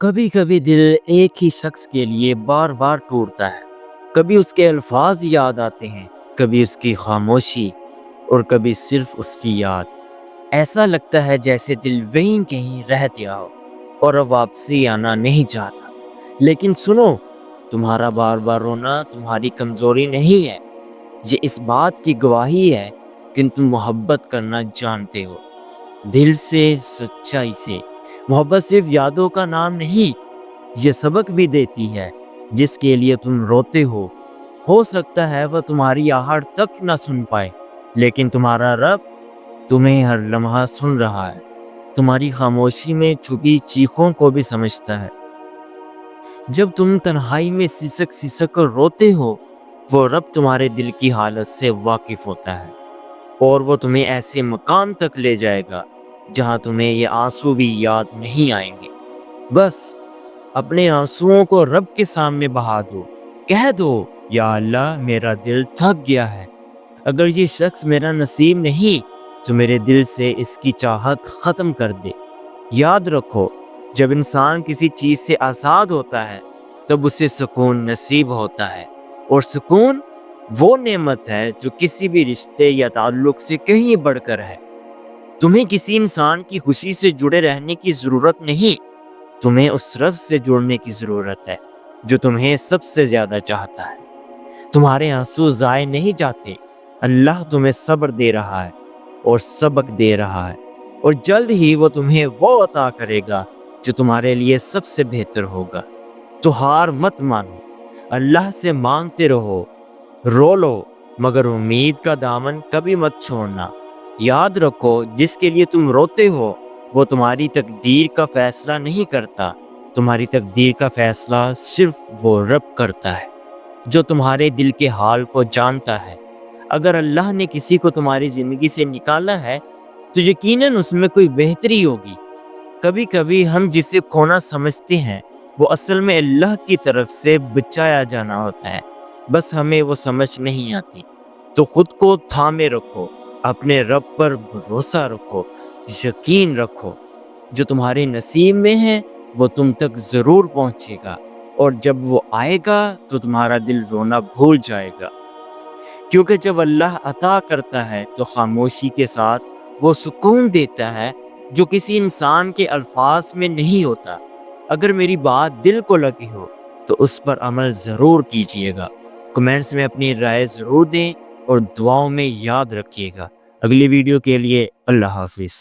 کبھی کبھی دل ایک ہی شخص کے لیے بار بار ٹوٹتا ہے۔ کبھی اس کے الفاظ یاد آتے ہیں، کبھی اس کی خاموشی، اور کبھی صرف اس کی یاد۔ ایسا لگتا ہے جیسے دل وہیں کہیں رہ گیا ہو اور اب واپسی آنا نہیں چاہتا۔ لیکن سنو، تمہارا بار بار رونا تمہاری کمزوری نہیں ہے، یہ اس بات کی گواہی ہے کہ تم محبت کرنا جانتے ہو، دل سے، سچائی سے۔ محبت صرف یادوں کا نام نہیں، یہ سبق بھی دیتی ہے۔ جس کے لیے تم روتے ہو سکتا ہے وہ تمہاری آہٹ تک نہ سن پائے، لیکن تمہارا رب تمہیں ہر لمحہ سن رہا ہے، تمہاری خاموشی میں چھپی چیخوں کو بھی سمجھتا ہے۔ جب تم تنہائی میں سسک سسک کر روتے ہو، وہ رب تمہارے دل کی حالت سے واقف ہوتا ہے، اور وہ تمہیں ایسے مقام تک لے جائے گا جہاں تمہیں یہ آنسو بھی یاد نہیں آئیں گے۔ بس اپنے آنسوؤں کو رب کے سامنے بہا دو، کہہ دو، یا اللہ میرا دل تھک گیا ہے، اگر یہ شخص میرا نصیب نہیں تو میرے دل سے اس کی چاہت ختم کر دے۔ یاد رکھو، جب انسان کسی چیز سے آزاد ہوتا ہے تب اسے سکون نصیب ہوتا ہے، اور سکون وہ نعمت ہے جو کسی بھی رشتے یا تعلق سے کہیں بڑھ کر ہے۔ تمہیں کسی انسان کی خوشی سے جڑے رہنے کی ضرورت نہیں، تمہیں اس رب سے جڑنے کی ضرورت ہے جو تمہیں سب سے زیادہ چاہتا ہے۔ تمہارے آنسو ضائع نہیں جاتے، اللہ تمہیں صبر دے رہا ہے اور سبق دے رہا ہے، اور جلد ہی وہ تمہیں وہ عطا کرے گا جو تمہارے لیے سب سے بہتر ہوگا۔ تو ہار مت مانو، اللہ سے مانگتے رہو، رو لو، مگر امید کا دامن کبھی مت چھوڑنا۔ یاد رکھو، جس کے لیے تم روتے ہو وہ تمہاری تقدیر کا فیصلہ نہیں کرتا، تمہاری تقدیر کا فیصلہ صرف وہ رب کرتا ہے جو تمہارے دل کے حال کو جانتا ہے۔ اگر اللہ نے کسی کو تمہاری زندگی سے نکالا ہے تو یقیناً اس میں کوئی بہتری ہوگی۔ کبھی کبھی ہم جسے کھونا سمجھتے ہیں وہ اصل میں اللہ کی طرف سے بچایا جانا ہوتا ہے، بس ہمیں وہ سمجھ نہیں آتی۔ تو خود کو تھامے رکھو، اپنے رب پر بھروسہ رکھو، یقین رکھو، جو تمہارے نصیب میں ہے وہ تم تک ضرور پہنچے گا، اور جب وہ آئے گا تو تمہارا دل رونا بھول جائے گا، کیونکہ جب اللہ عطا کرتا ہے تو خاموشی کے ساتھ وہ سکون دیتا ہے جو کسی انسان کے الفاظ میں نہیں ہوتا۔ اگر میری بات دل کو لگی ہو تو اس پر عمل ضرور کیجیے گا۔ کمنٹس میں اپنی رائے ضرور دیں اور دعاؤں میں یاد رکھیے گا۔ اگلی ویڈیو کے لیے اللہ حافظ۔